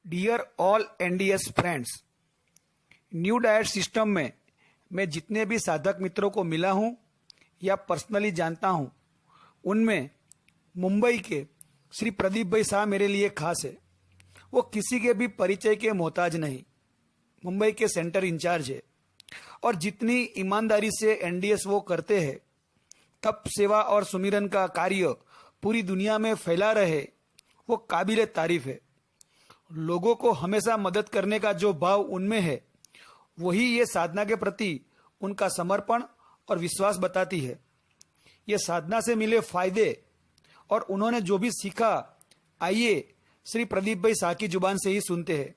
Dear all NDS friends, new diet system में मैं जितने भी साधक मित्रों को मिला हूं या पर्सनली जानता हूं, उनमें मुंबई के श्री प्रदीप भाई शाह मेरे लिए खास है। वो किसी के भी परिचय के मोहताज नहीं, मुंबई के सेंटर इंचार्ज है और जितनी ईमानदारी से एनडीएस वो करते हैं, तप सेवा और सुमिरन का कार्य पूरी दुनिया में फैला रहे, वो काबिल तारीफ है। लोगों को हमेशा मदद करने का जो भाव उनमें है, वही ये साधना के प्रति उनका समर्पण और विश्वास बताती है। ये साधना से मिले फायदे और उन्होंने जो भी सीखा, आइए श्री प्रदीप भाई शाह की जुबान से ही सुनते हैं।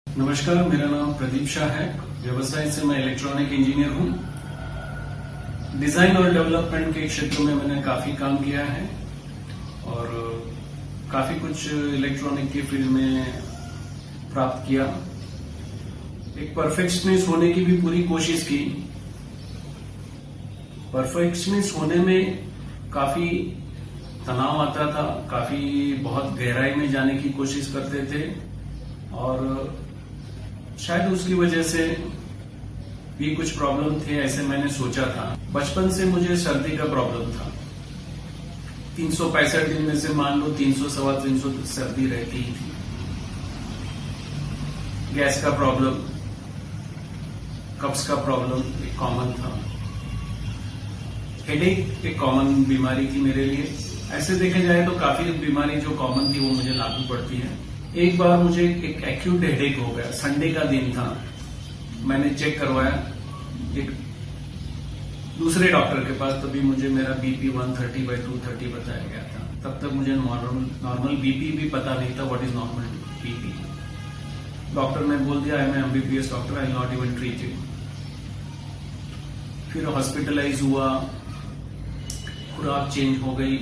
नमस्कार, मेरा नाम प्रदीप शाह है। व्यवसाय से मैं इलेक्ट्रॉनिक इंजीनियर हूँ। डिजाइन और डेवलपमेंट के क्षेत्र में मैंने काफी काम किया है और काफी कुछ इलेक्ट्रॉनिक की फील्ड में प्राप्त किया। एक परफेक्शनिस्ट होने की भी पूरी कोशिश की। परफेक्शनिस्ट होने में काफी तनाव आता था, काफी बहुत गहराई में जाने की कोशिश करते थे और शायद उसकी वजह से भी कुछ प्रॉब्लम थे, ऐसे मैंने सोचा था। बचपन से मुझे सर्दी का प्रॉब्लम था। 365 दिन में से मान लो 300 सवा 300 सर्दी रहती ही थी। गैस का प्रॉब्लम, कब्ज का प्रॉब्लम एक कॉमन था। हेडेक एक कॉमन बीमारी थी मेरे लिए। ऐसे देखे जाए तो काफी बीमारी जो कॉमन थी वो मुझे लागू पड़ती है। एक बार मुझे एक एक्यूट हेडेक हो गया। संडे का दिन था, मैंने चेक करवाया एक दूसरे डॉक्टर के पास। तभी मुझे मेरा बीपी 130/230 बताया गया था। तब तक मुझे नॉर्मल बीपी भी पता नहीं था। What is normal BP? Doctor ने बोल दिया, I am MBBS doctor, I not even treat you. फिर हॉस्पिटलाइज हुआ, खुराक चेंज हो गई।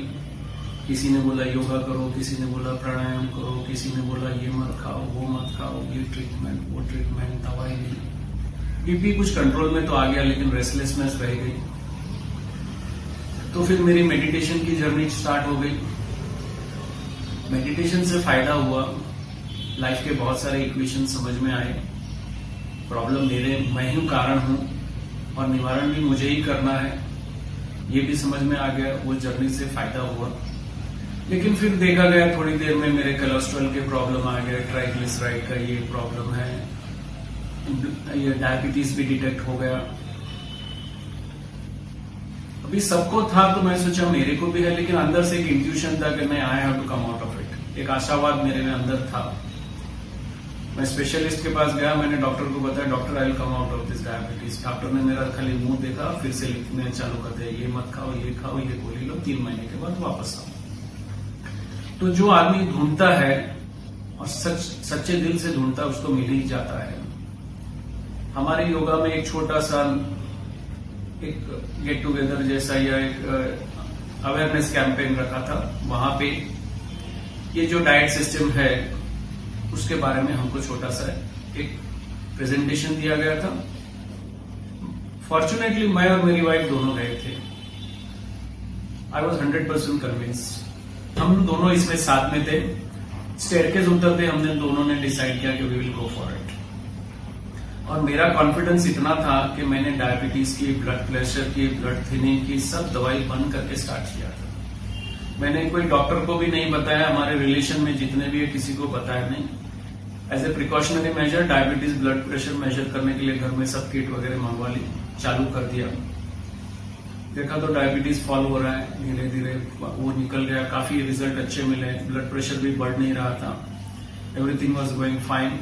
किसी ने बोला योगा करो, किसी ने बोला प्राणायाम करो, किसी ने बोला ये मत खाओ, वो मत खाओ, ये ट्रीटमेंट, वो ट्रीटमेंट, दवाई ली। बीपी कुछ कंट्रोल में तो आ गया, लेकिन रेस्टलेसनेस रह गई। तो फिर मेरी मेडिटेशन की जर्नी स्टार्ट हो गई। मेडिटेशन से फायदा हुआ, लाइफ के बहुत सारे इक्वेशन समझ में आए। प्रॉब्लम मैं ही कारण हूं और निवारण भी मुझे ही करना है, ये भी समझ में आ गया। वो जर्नी से फायदा हुआ। लेकिन फिर देखा गया थोड़ी देर में मेरे कोलेस्ट्रॉल के प्रॉब्लम आ गए, ट्राइग्लिसराइड का ये प्रॉब्लम है, ये डायबिटीज भी डिटेक्ट हो गया। अभी सबको था तो मैं सोचा मेरे को भी है, लेकिन अंदर से एक इंट्यूशन था कि मैं I have to come out of it. एक आशावाद मेरे में अंदर था। मैं स्पेशलिस्ट के पास गया, मैंने डॉक्टर को बताया, doctor I will come out of this diabetes. Doctor ने मेरा खाली मुंह देखा, फिर से लिखने चालू कर दिया, ये मत खाओ, ये खाओ, ये गोली लो, 3 महीने के बाद वापस आओ। तो जो आदमी ढूंढता है और सच्चे दिल से ढूंढता है, उसको मिल ही जाता है। हमारे योगा में एक छोटा सा एक गेट टुगेदर जैसा या एक अवेयरनेस कैंपेन रखा था। वहां पे ये जो डाइट सिस्टम है उसके बारे में हमको छोटा सा एक प्रेजेंटेशन दिया गया था। फॉर्चुनेटली मैं और मेरी वाइफ दोनों गए थे। I was 100% convinced. हम दोनों इसमें साथ में थे। स्टेयरकेस उतरते हमने दोनों ने डिसाइड किया कि we will go for it. और मेरा कॉन्फिडेंस इतना था कि मैंने डायबिटीज की, ब्लड प्रेशर की, ब्लड थिनिंग की सब दवाई बंद करके स्टार्ट किया था। मैंने कोई डॉक्टर को भी नहीं बताया, हमारे रिलेशन में जितने भी है किसी को बताया नहीं। As a precautionary measure diabetes blood pressure measure करने के लिए घर में सब किट वगैरह मंगवा ली, चालू कर दिया। देखा तो डायबिटीज फॉल हो रहा है, धीरे धीरे वो निकल गया। काफी रिजल्ट अच्छे मिले, ब्लड प्रेशर भी बढ़ नहीं रहा था, everything was going fine,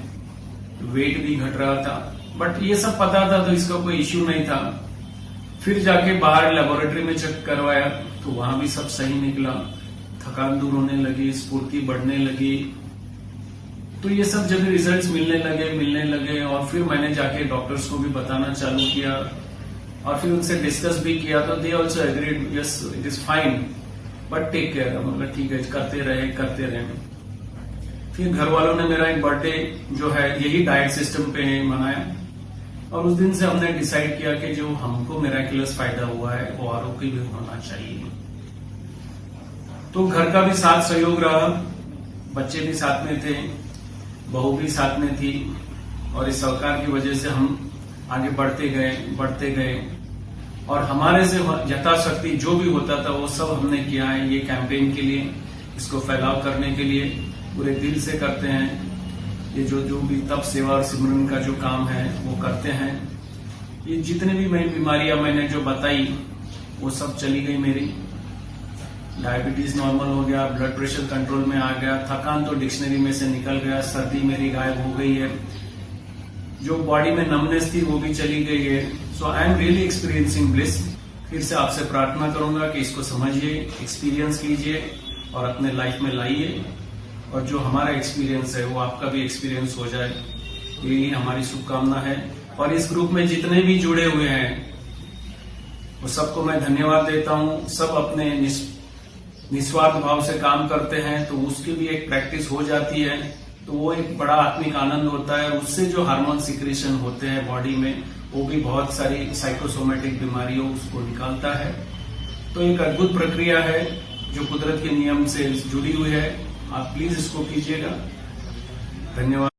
weight भी घट रहा था। बट ये सब पता था तो इसका कोई इश्यू नहीं था। फिर जाके बाहर लेबोरेटरी में चेक करवाया तो वहां भी सब सही निकला। थकान दूर होने लगी, स्फूर्ति बढ़ने लगी। तो ये सब जब रिजल्ट्स मिलने लगे और फिर मैंने जाके डॉक्टर्स को भी बताना चालू किया और फिर उनसे डिस्कस भी किया तो they also agreed, yes it is fine but take care. मतलब ठीक है, करते रहे। फिर घर वालों ने मेरा एक बर्थडे जो है यही डाइट सिस्टम पे मनाया और उस दिन से हमने डिसाइड किया कि जो हमको मिरेकुलस फायदा हुआ है वो औरों को भी होना चाहिए। तो घर का भी साथ सहयोग रहा। बच्चे भी साथ में थे, बहू भी साथ में थी, और इस सहकार की वजह से हम आगे बढ़ते गए और हमारे से यथाशक्ति जो भी होता था वो सब हमने किया है। ये कैंपेन के लिए, इसको फैलाव करने के लिए पूरे दिल से करते हैं। ये जो भी तप सेवा और सिमरन का जो काम है वो करते हैं। ये जितने भी बीमारियां मैंने जो बताई वो सब चली गई मेरी। डायबिटीज नॉर्मल हो गया, ब्लड प्रेशर कंट्रोल में आ गया, थकान तो डिक्शनरी में से निकल गया, सर्दी मेरी गायब हो गई है, जो बॉडी में नमनेस थी वो भी चली गई है। So I am really experiencing bliss. फिर से आपसे प्रार्थना करूंगा कि इसको समझिए, एक्सपीरियंस कीजिए और अपने लाइफ में लाइए, और जो हमारा एक्सपीरियंस है वो आपका भी एक्सपीरियंस हो जाए, यही हमारी शुभकामना है। और इस ग्रुप में जितने भी जुड़े हुए हैं वो सबको मैं धन्यवाद देता हूं। सब अपने निस्वार्थ भाव से काम करते हैं, तो उसकी भी एक प्रैक्टिस हो जाती है, तो वो एक बड़ा आत्मिक आनंद होता है। उससे जो हार्मोन सिक्रेशन होते हैं बॉडी में, वो भी बहुत सारी साइकोसोमेटिक बीमारियों उसको निकालता है। तो एक अद्भुत प्रक्रिया है जो कुदरत के नियम से जुड़ी हुई है। आप प्लीज इसको कीजिएगा। धन्यवाद।